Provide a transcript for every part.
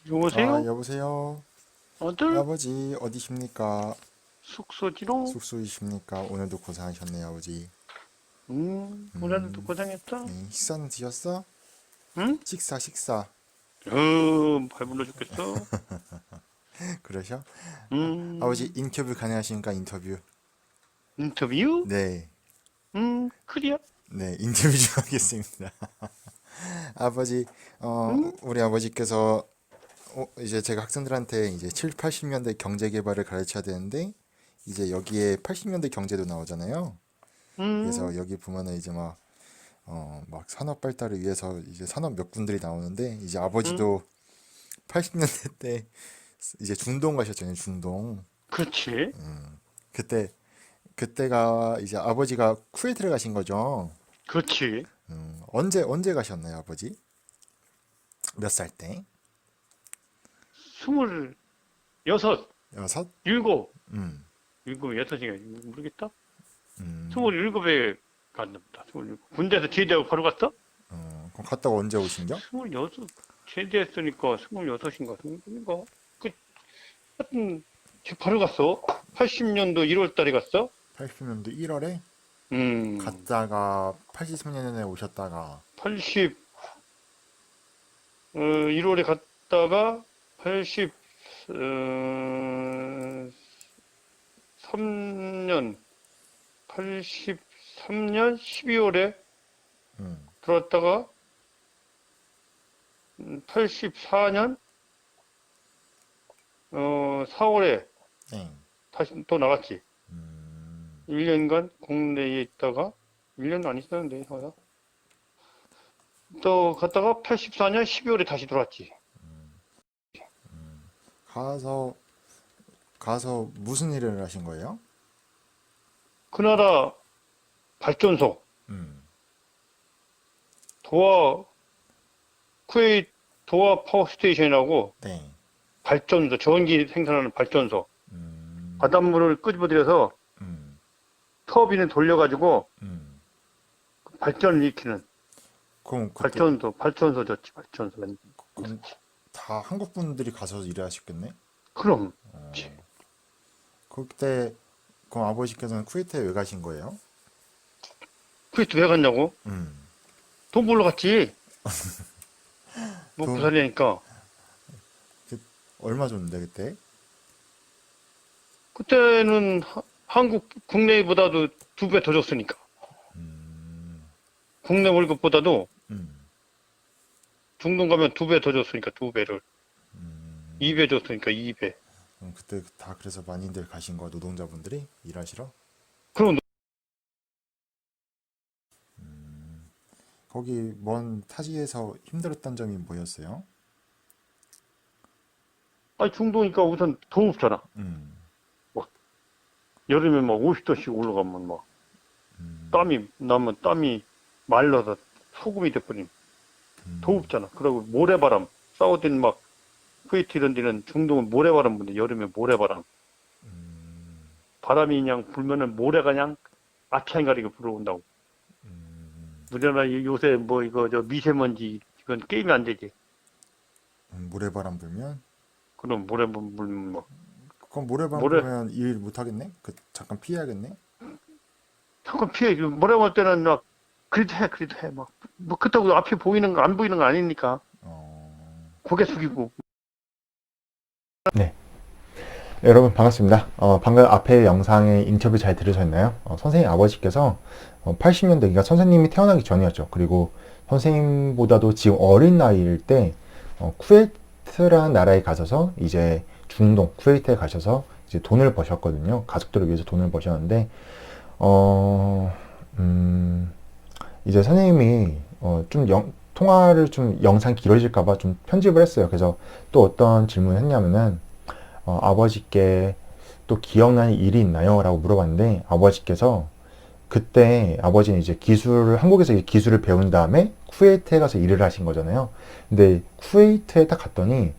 여보세요? 여보세요? 아들? 아버지, 어디십니까? 숙소지롱? 숙소이십니까? 오늘도 고생하셨네요, 아버지. 오늘도 고생했어? 네, 식사는 드셨어? 응? 식사. 배불러 죽겠어? 그러셔? 아버지, 음, 인터뷰 가능하십니까? 인터뷰. 인터뷰? 네, 그래야? 네, 인터뷰 좀 하겠습니다. 아버지, 응? 우리 아버지께서, 이제 제가 학생들한테 이제 7, 80년대 경제 개발을 가르쳐야 되는데, 이제 여기에 80년대 경제도 나오잖아요. 응? 그래서 여기 보면은 이제 막 산업 발달을 위해서 이제 산업 몇 군들이 나오는데 이제 응? 아버지도 80년대 때 이제 중동 가셨잖아요, 중동. 그렇지. 그때 그때가 이제 아버지가 쿠웨이트를 가신 거죠. 그렇지. 언제 가셨나요, 아버지? 몇 살 때? 26, 여섯? 일곱, 음, 일곱, 여섯인가 모르겠다. 음, 27에 갔나 보다. 27. 군대에서 제대하고 바로 갔어? 그럼 갔다가 언제 오신겨? 26, 제대했으니까 26인가, 27인가? 하여튼, 바로 갔어. 80년도 1월 달에 갔어? 80년도 1월에 음, 갔다가 83년에 오셨다가 80, 1월에 갔다가 80, 3년, 83년 12월에 음, 들어왔다가 84년 4월에 네. 다시 또 나갔지. 1년간 국내에 있다가 1년 안 있었는데 또 갔다가 84년 12월에 다시 들어왔지. 가서 가서 무슨 일을 하신 거예요? 그 나라 발전소 음, 도하 쿠웨이트 도하 파워 스테이션이라고 네. 발전소 전기 생산하는 발전소 음, 바닷물을 끄집어들여서 음, 터빈을 돌려가지고 음. 발전을 일으키는 그럼 그때 발전소졌지 발전소. 그럼 다 한국 분들이 가서 일하셨겠네? 그럼 그때 그럼 아버지께서는 쿠웨이트에 왜 가신 거예요? 쿠웨이트 왜 갔냐고? 음. 돈 벌러 갔지. 먹고 돈 살려니까. 그, 얼마 줬는데 그때? 그때는 한국 국내보다도 2배 더 줬으니까. 국내 월급보다도 음. 중동 가면 2배 더 줬으니까 2배를 2배 줬으니까 2배. 그럼 그때 다 그래서 많이들 가신 거야, 노동자분들이 일하시러? 그럼 거기 먼 타지에서 힘들었던 점이 뭐였어요? 아니 중동이니까 우선 더웁잖아. 음. 막 여름에 막 50도씩 올라가면 막 땀이 나면 땀이 말라서 소금이 돼버린 더웁잖아. 그리고 모래바람 사우디는 막 쿠웨이트 이런 데는 중동은 모래바람 부는데 여름에 모래바람 바람이 그냥 불면은 모래가 그냥 앞이 안 가리게 불어온다고. 우리나라 요새 뭐 이거 저 미세먼지 이건 게임이 안 되지. 모래바람 불면? 그럼 모래 불면 뭐 그럼 모래바람 모래 불면 일 못 하겠네? 잠깐 피해야겠네? 자꾸 피해. 모래 볼 때는 막 그래도 해 뭐 그렇다고 앞이 보이는 거 안 보이는 거 아니니까 고개 숙이고. 네. 여러분 반갑습니다. 방금 앞에 영상에 인터뷰 잘 들으셨나요? 선생님 아버지께서 80년대, 그러니까 선생님이 태어나기 전이었죠. 그리고 선생님보다도 지금 어린 나이일 때 쿠웨이트라는 나라에 가셔서 이제 중동 쿠웨이트에 가셔서 이제 돈을 버셨거든요. 가족들을 위해서 돈을 버셨는데 어, 음, 이제 선생님이 통화를 좀 영상 길어질까봐 좀 편집을 했어요. 그래서 또 어떤 질문을 했냐면은 아버지께 또 기억나는 일이 있나요? 라고 물어봤는데 아버지께서 그때 아버지는 이제 한국에서 이제 기술을 배운 다음에 쿠웨이트에 가서 일을 하신 거잖아요. 근데 쿠웨이트에 딱 갔더니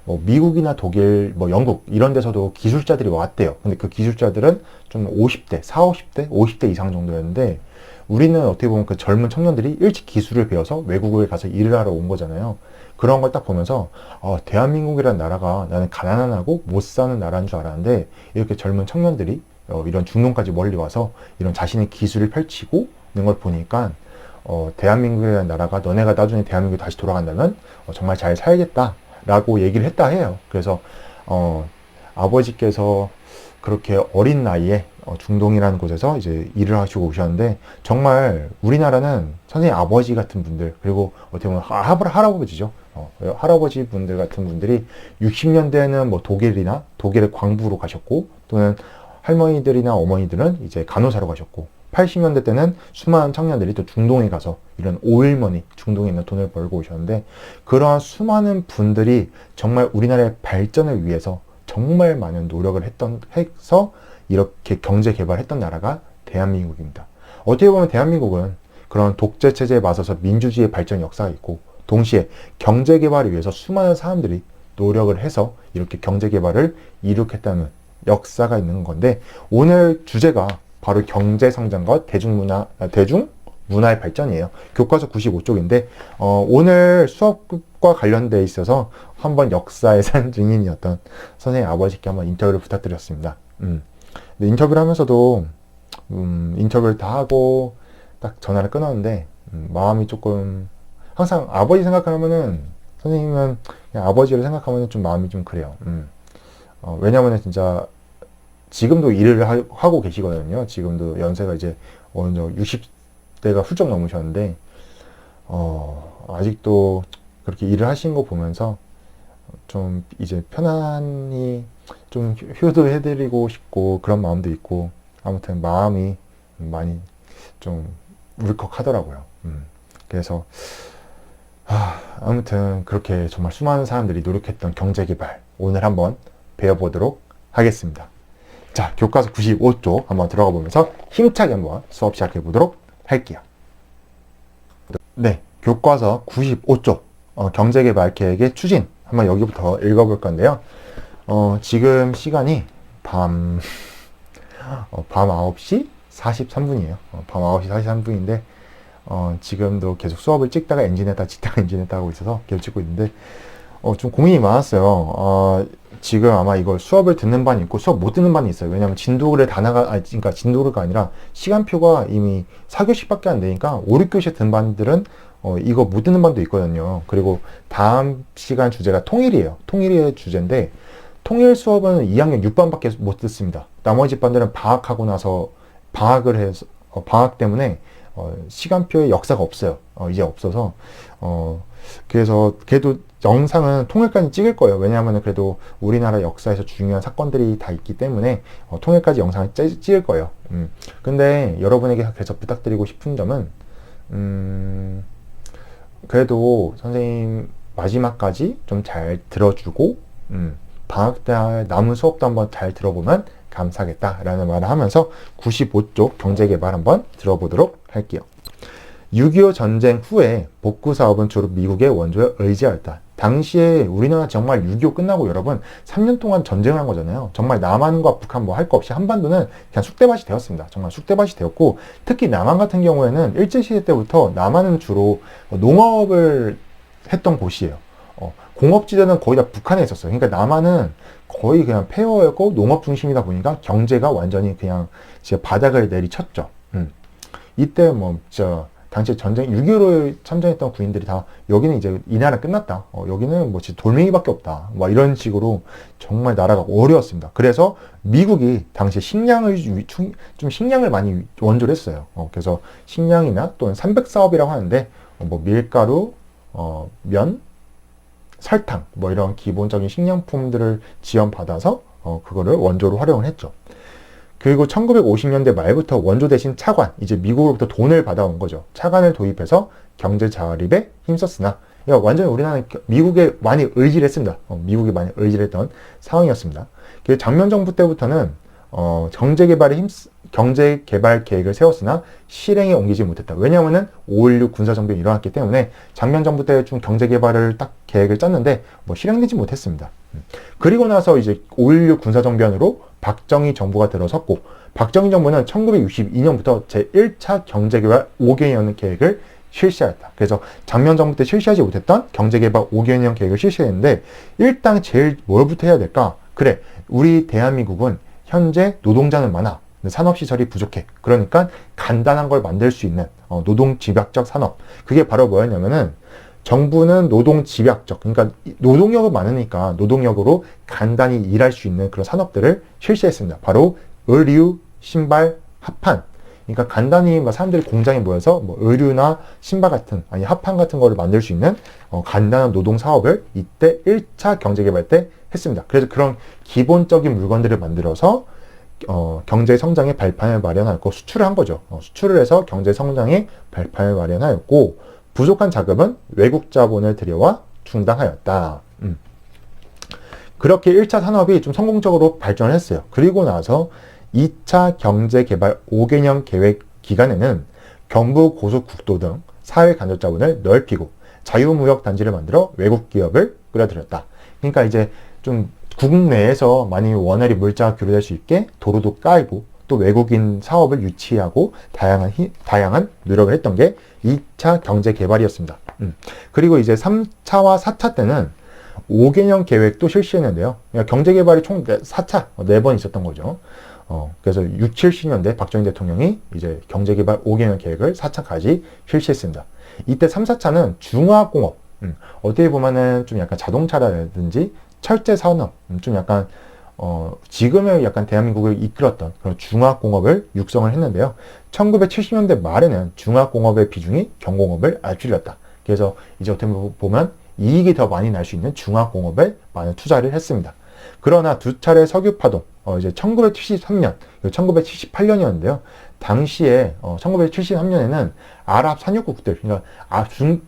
뭐 미국이나 독일, 뭐 영국 이런 데서도 기술자들이 왔대요. 근데 그 기술자들은 좀 50대, 4, 50대, 50대 이상 정도였는데 우리는 어떻게 보면 그 젊은 청년들이 일찍 기술을 배워서 외국에 가서 일을 하러 온 거잖아요. 그런 걸 딱 보면서 대한민국이라는 나라가 나는 가난하고 못 사는 나라인 줄 알았는데 이렇게 젊은 청년들이 이런 중동까지 멀리 와서 이런 자신의 기술을 펼치고 있는 걸 보니까 대한민국이라는 나라가 너네가 나중에 대한민국에 다시 돌아간다면 정말 잘 살겠다라고 얘기를 했다 해요. 그래서 아버지께서 그렇게 어린 나이에 중동이라는 곳에서 이제 일을 하시고 오셨는데 정말 우리나라는 선생님 아버지 같은 분들 그리고 어떻게 보면 할아버지죠. 할아버지 분들 같은 분들이 60년대에는 뭐 독일의 광부로 가셨고 또는 할머니들이나 어머니들은 이제 간호사로 가셨고 80년대 때는 수많은 청년들이 또 중동에 가서 이런 오일머니, 중동에 있는 돈을 벌고 오셨는데 그러한 수많은 분들이 정말 우리나라의 발전을 위해서 정말 많은 노력을 해서 이렇게 경제 개발했던 나라가 대한민국입니다. 어떻게 보면 대한민국은 그런 독재 체제에 맞서서 민주주의의 발전 역사가 있고 동시에 경제 개발을 위해서 수많은 사람들이 노력을 해서 이렇게 경제 개발을 이룩했다는 역사가 있는 건데 오늘 주제가 바로 경제 성장과 대중문화의 발전이에요. 교과서 95쪽인데 오늘 수업과 관련돼 있어서 한번 역사의 산 증인이었던 선생님 아버지께 한번 인터뷰를 부탁드렸습니다. 근데 인터뷰를 하면서도 인터뷰를 다 하고 딱 전화를 끊었는데 마음이 조금 항상 아버지 생각하면은 선생님은 그냥 아버지를 생각하면은 좀 마음이 좀 그래요. 왜냐면은 진짜 지금도 일을 하고 계시거든요. 지금도 연세가 이제 어느 정도 60대가 훌쩍 넘으셨는데 아직도 그렇게 일을 하신 거 보면서 좀 이제 편안히 좀 효도해드리고 싶고 그런 마음도 있고 아무튼 마음이 많이 좀 울컥하더라고요. 그래서 아무튼 그렇게 정말 수많은 사람들이 노력했던 경제개발 오늘 한번 배워보도록 하겠습니다. 자, 교과서 95쪽 한번 들어가 보면서 힘차게 한번 수업 시작해 보도록 할게요. 네, 교과서 95쪽 경제개발 계획의 추진 한번 여기부터 읽어볼 건데요. 지금 시간이 밤 9시 43분이에요. 밤 9시 43분인데 지금도 계속 수업을 찍다가 엔진했다 하고 있어서 계속 찍고 있는데 좀 고민이 많았어요. 지금 아마 이걸 수업을 듣는 반이 있고 수업 못 듣는 반이 있어요. 왜냐면 진도를 그러니까 진도가 아니라 시간표가 이미 4교시밖에 안 되니까 5, 6교시 듣는 반들은 이거 못 듣는 반도 있거든요. 그리고 다음 시간 주제가 통일이에요. 통일의 주제인데 통일 수업은 2학년 6반밖에 못 듣습니다. 나머지 반들은 방학하고 나서 방학을 해서 방학 때문에 시간표에 역사가 없어요. 이제 없어서 그래서 그래도 영상은 통일까지 찍을 거예요. 왜냐하면 그래도 우리나라 역사에서 중요한 사건들이 다 있기 때문에 통일까지 영상을 찍을 거예요. 근데 여러분에게 그래서 부탁드리고 싶은 점은 그래도 선생님 마지막까지 좀 잘 들어주고 방학 때 남은 수업도 한번 잘 들어보면 감사하겠다라는 말을 하면서 95쪽 경제개발 한번 들어보도록 할게요. 6.25 전쟁 후에 복구 사업은 주로 미국의 원조에 의지하였다. 당시에 우리나라 정말 6.25 끝나고 여러분 3년 동안 전쟁을 한 거잖아요. 정말 남한과 북한 뭐 할 거 없이 한반도는 그냥 쑥대밭이 되었습니다. 정말 쑥대밭이 되었고 특히 남한 같은 경우에는 일제시대 때부터 남한은 주로 농업을 했던 곳이에요. 공업지대는 거의 다 북한에 있었어요. 그러니까 남한은 거의 그냥 폐허였고 농업 중심이다 보니까 경제가 완전히 그냥 진짜 바닥을 내리쳤죠. 이때 뭐 진짜 당시 전쟁 6.25로 참전했던 군인들이 다 여기는 이제 이 나라 끝났다. 여기는 뭐 진짜 돌멩이밖에 없다. 뭐 이런 식으로 정말 나라가 어려웠습니다. 그래서 미국이 당시 식량을 많이 원조를 했어요. 그래서 식량이나 또는 삼백 사업이라고 하는데 뭐 밀가루, 면, 설탕 뭐 이런 기본적인 식량품들을 지원받아서 그거를 원조로 활용을 했죠. 그리고 1950년대 말부터 원조 대신 차관, 이제 미국으로부터 돈을 받아온 거죠. 차관을 도입해서 경제 자립에 힘썼으나 완전히 우리나라는 미국에 많이 의지를 했습니다. 미국에 많이 의지를 했던 상황이었습니다. 그래서 장면 정부 때부터는 경제 개발 계획을 세웠으나 실행에 옮기지 못했다. 왜냐하면은 5.16 군사정변이 일어났기 때문에 장면 정부 때 좀 경제 개발을 딱 계획을 짰는데 뭐 실행되지 못했습니다. 그리고 나서 이제 5.16 군사정변으로 박정희 정부가 들어섰고 박정희 정부는 1962년부터 제1차 경제개발 5개년 계획을 실시하였다. 그래서 작년 정부 때 실시하지 못했던 경제개발 5개년 계획을 실시했는데 일단 제일 뭘부터 해야 될까? 그래, 우리 대한민국은 현재 노동자는 많아. 산업시설이 부족해. 그러니까 간단한 걸 만들 수 있는 노동집약적 산업. 그게 바로 뭐였냐면은 정부는 노동집약적, 그러니까 노동력은 많으니까 노동력으로 간단히 일할 수 있는 그런 산업들을 실시했습니다. 바로 의류, 신발, 합판. 그러니까 간단히 사람들이 공장에 모여서 의류나 신발 같은, 아니 합판 같은 거를 만들 수 있는 간단한 노동 사업을 이때 1차 경제개발 때 했습니다. 그래서 그런 기본적인 물건들을 만들어서 경제 성장의 발판을 마련하였고 수출을 한 거죠. 수출을 해서 경제 성장의 발판을 마련하였고 부족한 자금은 외국 자본을 들여와 충당하였다. 그렇게 1차 산업이 좀 성공적으로 발전을 했어요. 그리고 나서 2차 경제개발 5개년 계획 기간에는 경부 고속국도 등 사회 간접 자본을 넓히고 자유무역 단지를 만들어 외국 기업을 끌어들였다. 그러니까 이제 좀 국내에서 많이 원활히 물자가 교류될 수 있게 도로도 깔고 또 외국인 사업을 유치하고 다양한 노력을 했던 게 2차 경제개발이었습니다. 그리고 이제 3차와 4차 때는 5개년 계획도 실시했는데요. 그러니까 경제개발이 총 4차, 4번 있었던 거죠. 그래서 6, 70년대 박정희 대통령이 이제 경제개발 5개년 계획을 4차까지 실시했습니다. 이때 3, 4차는 중화공업, 어떻게 보면은 좀 약간 자동차라든지 철제 산업, 좀 약간 지금의 약간 대한민국을 이끌었던 그런 중화공업을 육성을 했는데요. 1970년대 말에는 중화공업의 비중이 경공업을 앞질렀다. 그래서 이제 어떻게 보면 이익이 더 많이 날 수 있는 중화공업에 많은 투자를 했습니다. 그러나 두 차례 석유파동, 이제 1973년, 1978년이었는데요. 당시에 1973년에는 아랍 산유국들, 그러니까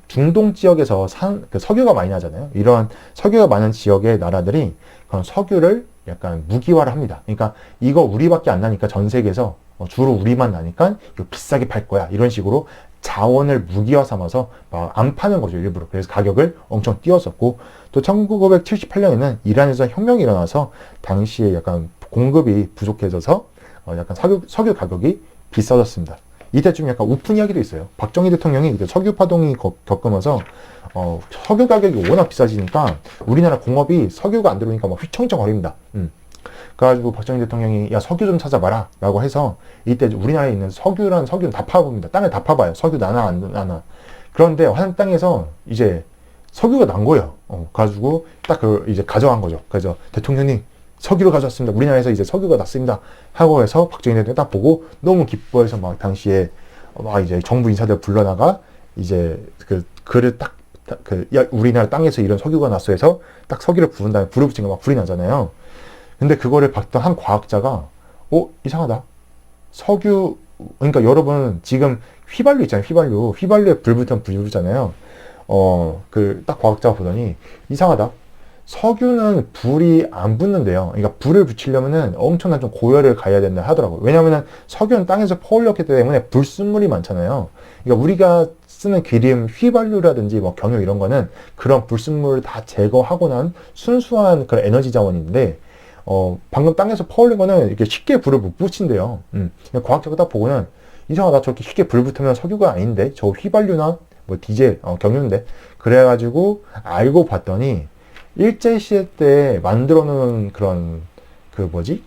중동 지역에서 그 석유가 많이 나잖아요. 이러한 석유가 많은 지역의 나라들이 그런 석유를 약간 무기화를 합니다. 그러니까 이거 우리밖에 안 나니까 전 세계에서 주로 우리만 나니까 이거 비싸게 팔 거야. 이런 식으로 자원을 무기화 삼아서 막 안 파는 거죠, 일부러. 그래서 가격을 엄청 띄웠었고, 또 1978년에는 이란에서 혁명이 일어나서 당시에 약간 공급이 부족해져서 약간 석유 가격이 비싸졌습니다. 이때 좀 약간 우픈 이야기도 있어요. 박정희 대통령이 이때 석유 파동이 겪으면서 석유 가격이 워낙 비싸지니까 우리나라 공업이 석유가 안 들어오니까 막 휘청휘청거립니다. 그래가지고 박정희 대통령이 야 석유 좀 찾아봐라 라고 해서 이때 우리나라에 있는 석유는 다 파봅니다. 땅을 다 파봐요. 석유 나나 안 나나. 그런데 한 땅에서 이제 석유가 난 거예요. 가지고 딱 이제 가져간 거죠. 그래서 대통령님 석유를 가져왔습니다. 우리나라에서 이제 석유가 났습니다. 하고 해서 박정희 대통령이 딱 보고 너무 기뻐해서 막 당시에 막 이제 정부 인사들 불러다가 이제 그를 야 우리나라 땅에서 이런 석유가 났어 해서 딱 석유를 부은 다음에 불을 붙이니까 막 불이 나잖아요. 근데 그거를 봤던 한 과학자가 이상하다. 석유, 그러니까 여러분 지금 휘발유 있잖아요. 휘발유에 불 붙으면 불이 붙잖아요. 딱 과학자가 보더니 이상하다. 석유는 불이 안 붙는데요. 그러니까 불을 붙이려면은 엄청난 좀 고열을 가해야 된다 하더라고요. 왜냐면은 석유는 땅에서 퍼올렸기 때문에 불순물이 많잖아요. 그러니까 우리가 쓰는 기름, 휘발유라든지 뭐 경유 이런 거는 그런 불순물을 다 제거하고 난 순수한 그런 에너지 자원인데 방금 땅에서 퍼올린 거는 이렇게 쉽게 불을 못 붙인대요. 과학자가 딱 보고는 이상하다. 저렇게 쉽게 불 붙으면 석유가 아닌데 저 휘발유나 뭐 디젤, 경유인데 그래가지고 알고 봤더니 일제시대 때 만들어 놓은 그런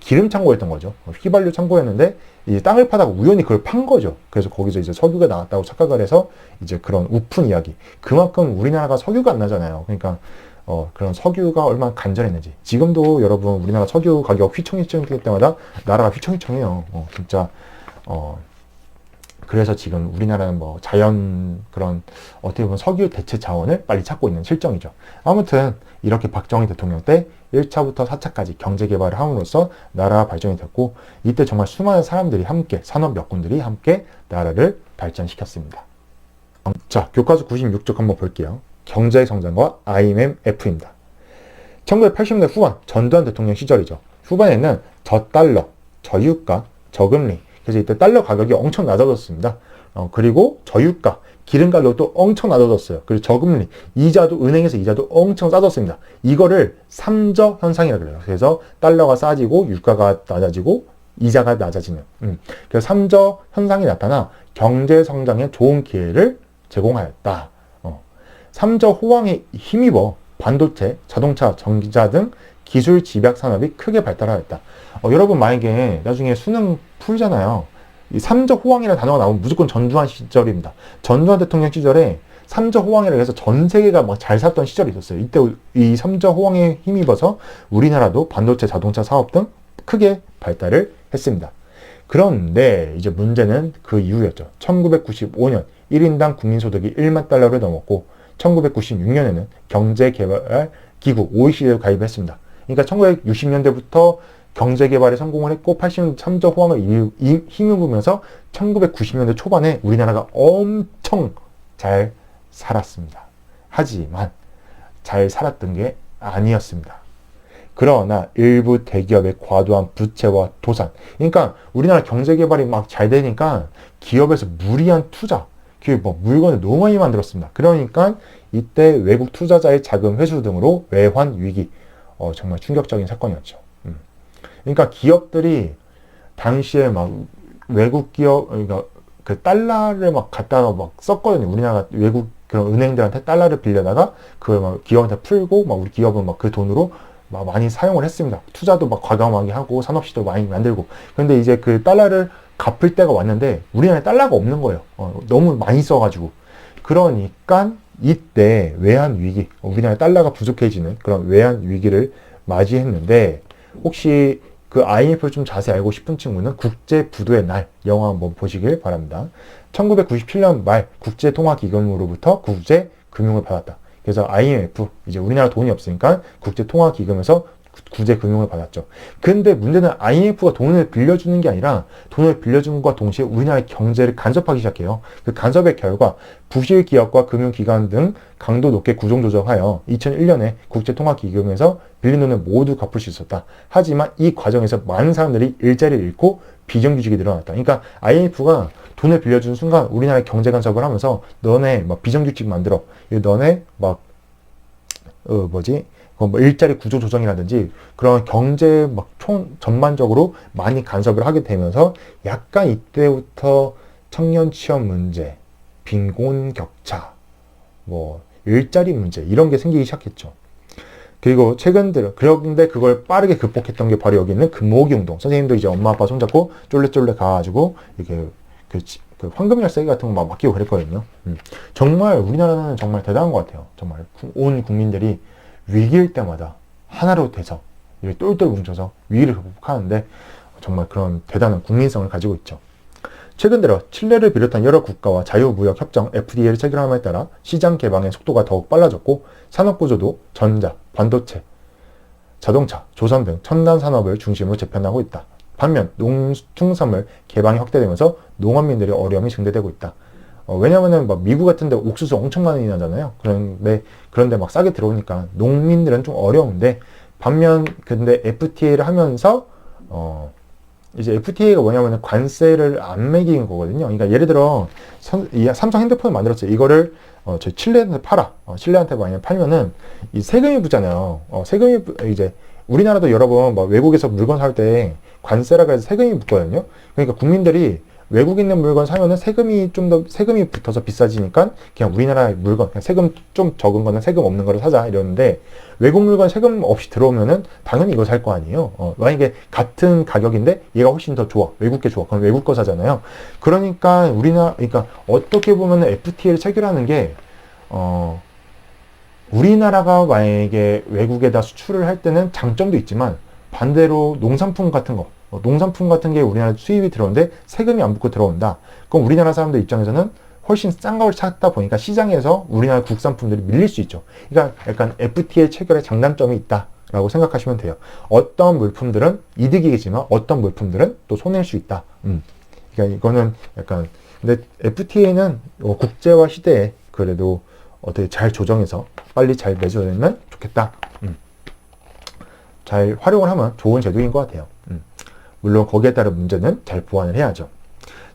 기름 창고였던 거죠. 휘발유 창고였는데 이 땅을 파다가 우연히 그걸 판 거죠. 그래서 거기서 이제 석유가 나왔다고 착각을 해서 이제 그런 우픈 이야기. 그만큼 우리나라가 석유가 안 나잖아요. 그러니까 그런 석유가 얼마나 간절했는지. 지금도 여러분 우리나라 석유 가격 휘청휘청 될 때마다 나라가 휘청휘청해요. 진짜 그래서 지금 우리나라는 뭐 자연 그런 어떻게 보면 석유 대체 자원을 빨리 찾고 있는 실정이죠. 아무튼 이렇게 박정희 대통령 때 1차부터 4차까지 경제 개발을 함으로써 나라가 발전이 됐고 이때 정말 수많은 사람들이 함께 산업 여군들이 함께 나라를 발전시켰습니다. 자, 교과서 96쪽 한번 볼게요. 경제의 성장과 IMF입니다. 1980년대 후반 전두환 대통령 시절이죠. 후반에는 저달러, 저유가, 저금리. 그래서 이때 달러 가격이 엄청 낮아졌습니다. 그리고 저유가, 기름 가격도 엄청 낮아졌어요. 그리고 저금리, 은행에서 이자도 엄청 싸졌습니다. 이거를 삼저 현상이라고 그래요. 그래서 달러가 싸지고 유가가 낮아지고 이자가 낮아지는. 그래서 삼저 현상이 나타나 경제 성장에 좋은 기회를 제공하였다. 3저 호황에 힘입어 반도체, 자동차, 전기차 등 기술 집약 산업이 크게 발달하였다. 여러분 만약에 나중에 수능 풀잖아요. 이 3저 호황이라는 단어가 나오면 무조건 전두환 시절입니다. 전두환 대통령 시절에 3저 호황이라고 해서 전 세계가 막 잘 샀던 시절이 있었어요. 이때 이 3저 호황에 힘입어서 우리나라도 반도체, 자동차 사업 등 크게 발달을 했습니다. 그런데 이제 문제는 그 이후였죠. 1995년 1인당 국민소득이 1만 달러를 넘었고 1996년에는 경제개발기구 OECD에 가입했습니다. 그러니까 1960년대부터 경제개발에 성공을 했고 80년대 3저 호황을 힘입으면서 1990년대 초반에 우리나라가 엄청 잘 살았습니다. 하지만 잘 살았던 게 아니었습니다. 그러나 일부 대기업의 과도한 부채와 도산, 그러니까 우리나라 경제개발이 막 잘 되니까 기업에서 무리한 투자, 뭐 물건을 너무 많이 만들었습니다. 그러니까 이때 외국 투자자의 자금 회수 등으로 외환 위기, 정말 충격적인 사건이었죠. 그러니까 기업들이 당시에 막 외국 기업, 그러니까 그 달러를 막 갖다가 막 썼거든요. 우리나라 외국 그런 은행들한테 달러를 빌려다가 그걸 막 기업한테 풀고 막 우리 기업은 막 그 돈으로 막 많이 사용을 했습니다. 투자도 막 과감하게 하고 산업시도 많이 만들고. 그런데 이제 그 달러를 갚을 때가 왔는데 우리나라에 달러가 없는 거예요. 너무 많이 써가지고. 그러니까 이때 외환 위기, 우리나라에 달러가 부족해지는 그런 외환 위기를 맞이했는데 혹시 그 IMF를 좀 자세히 알고 싶은 친구는 국제부도의 날 영화 한번 보시길 바랍니다. 1997년 말 국제통화기금으로부터 국제금융을 받았다. 그래서 IMF, 이제 우리나라 돈이 없으니까 국제통화기금에서 구제금융을 받았죠. 근데 문제는 IMF가 돈을 빌려주는 게 아니라 돈을 빌려주는 것과 동시에 우리나라의 경제를 간섭하기 시작해요. 그 간섭의 결과 부실 기업과 금융기관 등 강도 높게 구조조정하여 2001년에 국제통화기금에서 빌린 돈을 모두 갚을 수 있었다. 하지만 이 과정에서 많은 사람들이 일자리를 잃고 비정규직이 늘어났다. 그러니까 IMF가 돈을 빌려주는 순간 우리나라의 경제 간섭을 하면서 너네 막 비정규직 만들어. 너네 막 뭐 일자리 구조 조정이라든지 그런 경제 막 전반적으로 많이 간섭을 하게 되면서 약간 이때부터 청년 취업 문제, 빈곤 격차, 뭐 일자리 문제 이런 게 생기기 시작했죠. 그리고 최근 들어 그런데 그걸 빠르게 극복했던 게 바로 여기 있는 금모으기 운동. 선생님도 이제 엄마 아빠 손잡고 쫄래쫄래 가가지고 이렇게 그 황금 열쇠 같은 거 막 맡기고 그랬거든요. 정말 우리나라는 정말 대단한 것 같아요. 정말 온 국민들이 위기일 때마다 하나로 돼서 이렇게 똘똘 뭉쳐서 위기를 극복하는데 정말 그런 대단한 국민성을 가지고 있죠. 최근 들어 칠레를 비롯한 여러 국가와 자유무역 협정 FTA를 체결함에 따라 시장 개방의 속도가 더욱 빨라졌고 산업 구조도 전자, 반도체, 자동차, 조선 등 첨단 산업을 중심으로 재편하고 있다. 반면 농축산물 개방이 확대되면서 농업민들의 어려움이 증대되고 있다. 왜냐면은 막 미국 같은 데 옥수수 엄청 많이 나잖아요. 그런데 막 싸게 들어오니까 농민들은 좀 어려운데 반면 근데 FTA를 하면서 이제 FTA가 뭐냐면은 관세를 안 매기는 거거든요. 그러니까 예를 들어 삼성 핸드폰을 만들었어요. 이거를 저희 칠레한테 팔아. 칠레한테 만약 팔면은 이 세금이 붙잖아요. 세금이 이제 우리나라도 여러 번 막 외국에서 물건 살 때 관세라고 해서 세금이 붙거든요. 그러니까 국민들이 외국에 있는 물건 사면은 세금이 좀 더 세금이 붙어서 비싸지니까 그냥 우리나라 물건 그냥 세금 좀 적은 거는 세금 없는 거를 사자 이러는데 외국 물건 세금 없이 들어오면은 당연히 이거 살 거 아니에요. 만약에 같은 가격인데 얘가 훨씬 더 좋아 외국 게 좋아 그럼 외국 거 사잖아요. 그러니까 그러니까 어떻게 보면은 FTA를 체결하는 게 우리나라가 만약에 외국에다 수출을 할 때는 장점도 있지만 반대로 농산품 같은 게 우리나라 수입이 들어오는데 세금이 안 붙고 들어온다. 그럼 우리나라 사람들 입장에서는 훨씬 싼 걸 찾다 보니까 시장에서 우리나라 국산품들이 밀릴 수 있죠. 그러니까 약간 FTA 체결에 장단점이 있다라고 생각하시면 돼요. 어떤 물품들은 이득이겠지만 어떤 물품들은 또 손해일 수 있다. 그러니까 이거는 약간 근데 FTA는 국제화 시대에 그래도 어떻게 잘 조정해서 빨리 잘 맺어내면 좋겠다. 잘 활용을 하면 좋은 제도인 것 같아요. 물론 거기에 따른 문제는 잘 보완을 해야죠.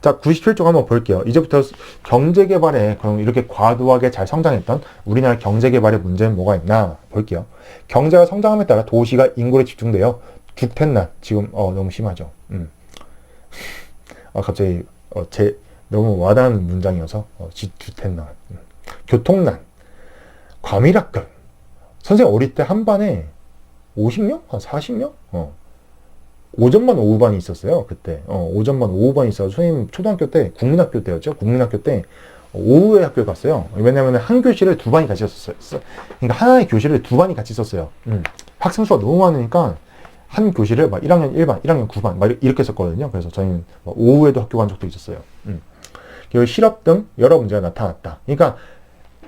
자, 97쪽 한번 볼게요. 이제부터 경제개발에 그럼 이렇게 과도하게 잘 성장했던 우리나라 경제개발의 문제는 뭐가 있나 볼게요. 경제가 성장함에 따라 도시가 인구에 집중되어 주택난 지금 너무 심하죠. 갑자기 너무 와닿는 문장이어서 주택난, 교통난, 과밀학급. 선생님 어릴 때 한 반에 50명? 한 40명? 오전반 오후반이 있었어요. 그때 오전반 오후반이 있어서 선생님 초등학교 때 국민학교 때였죠. 국민학교 때 오후에 학교에 갔어요. 왜냐면 한 교실을 두 반이 같이 있었어요. 그러니까 하나의 교실을 두 반이 같이 있었어요. 학생 수가 너무 많으니까 한 교실을 막 1학년 1반, 1학년 9반 막 이렇게 했었거든요. 그래서 저희는 오후에도 학교 간 적도 있었어요. 그리고 실업 등 여러 문제가 나타났다. 그러니까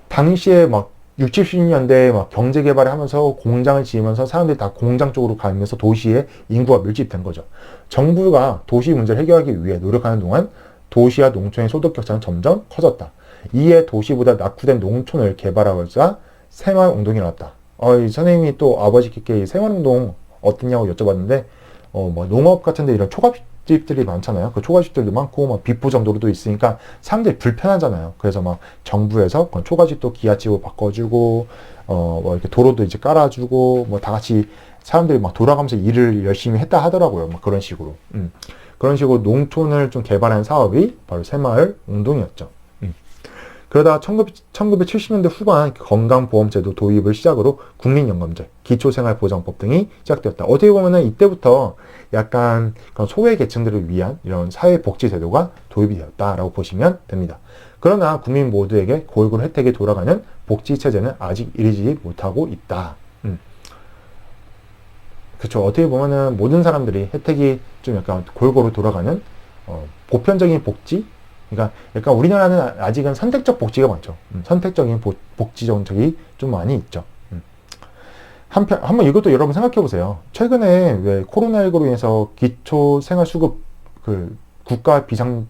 당시에 막 60, 70년대에 막 경제 개발을 하면서 공장을 지으면서 사람들이 다 공장 쪽으로 가면서 도시에 인구가 밀집된 거죠. 정부가 도시 문제를 해결하기 위해 노력하는 동안 도시와 농촌의 소득 격차는 점점 커졌다. 이에 도시보다 낙후된 농촌을 개발하고자 새마을운동이 일어났다. 선생님이 또 아버지께 새마을운동 어땠냐고 여쭤봤는데, 뭐 농업 같은 데 이런 초가집들이 많잖아요. 그 초가집들도 많고, 막 비포정도로도 있으니까 사람들이 불편하잖아요. 그래서 막 정부에서 초가집도 기아집으로 바꿔주고, 뭐 이렇게 도로도 이제 깔아주고, 뭐 다 같이 사람들이 막 돌아가면서 일을 열심히 했다 하더라고요. 막 그런 식으로. 그런 식으로 농촌을 좀 개발한 사업이 바로 새마을운동이었죠. 그러다가 1970년대 후반 건강보험제도 도입을 시작으로 국민연금제, 기초생활보장법 등이 시작되었다. 어떻게 보면은 이때부터 약간 소외 계층들을 위한 이런 사회복지제도가 도입이 되었다라고 보시면 됩니다. 그러나 국민 모두에게 골고루 혜택이 돌아가는 복지체제는 아직 이르지 못하고 있다. 그렇죠. 어떻게 보면은 모든 사람들이 혜택이 좀 약간 골고루 돌아가는 보편적인 복지? 그러니까 약간 우리나라는 아직은 선택적 복지가 많죠. 선택적인 복지 정책이 좀 많이 있죠. 한번 이것도 여러분 생각해 보세요. 최근에 왜 코로나19로 인해서 기초생활수급 국가 비상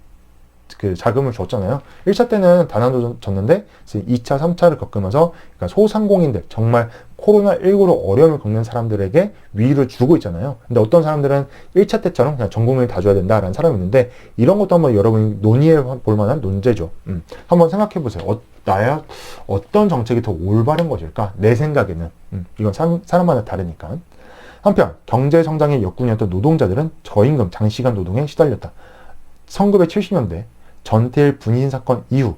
자금을 줬잖아요. 1차 때는 단 한 도 줬는데 2차, 3차를 겪으면서 그러니까 소상공인들, 정말 코로나19로 어려움을 겪는 사람들에게 위로를 주고 있잖아요. 근데 어떤 사람들은 1차 때처럼 그냥 전 국민이 다 줘야 된다라는 사람이 있는데, 이런 것도 한번 여러분이 논의해 볼 만한 논제죠. 한번 생각해 보세요. 나야 어떤 정책이 더 올바른 것일까? 내 생각에는. 이건 사람마다 다르니까. 한편 경제 성장의 역군이었던 노동자들은 저임금, 장시간 노동에 시달렸다. 1970년대 전태일 분신 사건 이후,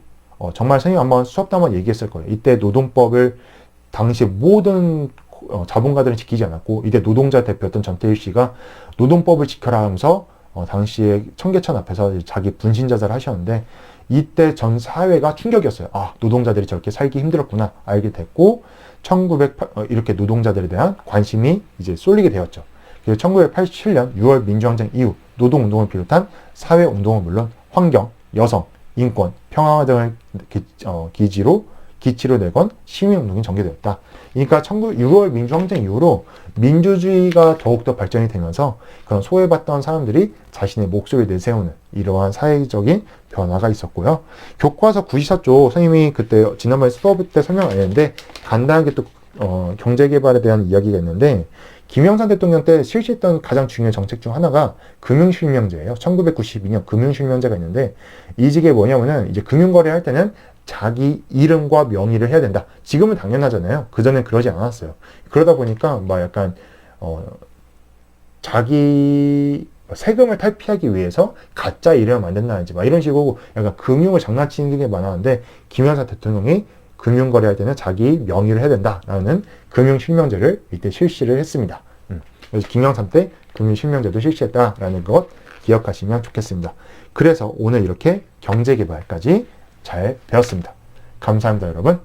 정말 선생님 한번 수업 때 한번 얘기했을 거예요. 이때 노동법을 당시 모든 자본가들은 지키지 않았고, 이때 노동자 대표였던 전태일 씨가 노동법을 지켜라 하면서 당시에 청계천 앞에서 자기 분신 자살을 하셨는데, 이때 전 사회가 충격이었어요. 노동자들이 저렇게 살기 힘들었구나 알게 됐고, 이렇게 노동자들에 대한 관심이 이제 쏠리게 되었죠. 그리고 1987년 6월 민주항쟁 이후 노동운동을 비롯한 사회운동은 물론 환경, 여성, 인권, 평화 등을 기치로 내건 시민운동이 전개되었다. 그러니까 6월 민주항쟁 이후로 민주주의가 더욱더 발전이 되면서 그런 소외받던 사람들이 자신의 목소리를 내세우는 이러한 사회적인 변화가 있었고요. 교과서 94쪽 선생님이 그때 지난번에 수업 때 설명 안 했는데 간단하게 또 경제개발에 대한 이야기가 있는데, 김영삼 대통령 때 실시했던 가장 중요한 정책 중 하나가 금융실명제예요. 1992년 금융실명제가 있는데, 이 직에 뭐냐면은 이제 금융거래 할 때는 자기 이름과 명의를 해야 된다. 지금은 당연하잖아요. 그전엔 그러지 않았어요. 그러다 보니까 막 약간 자기 세금을 탈피하기 위해서 가짜 이름을 만든다든지 막 이런 식으로 약간 금융을 장난치는 게 많았는데, 김영삼 대통령이 금융거래할 때는 자기 명의를 해야 된다라는 금융실명제를 이때 실시를 했습니다. 그래서 김영삼 때 금융실명제도 실시했다라는 것 기억하시면 좋겠습니다. 그래서 오늘 이렇게 경제개발까지 잘 배웠습니다. 감사합니다, 여러분.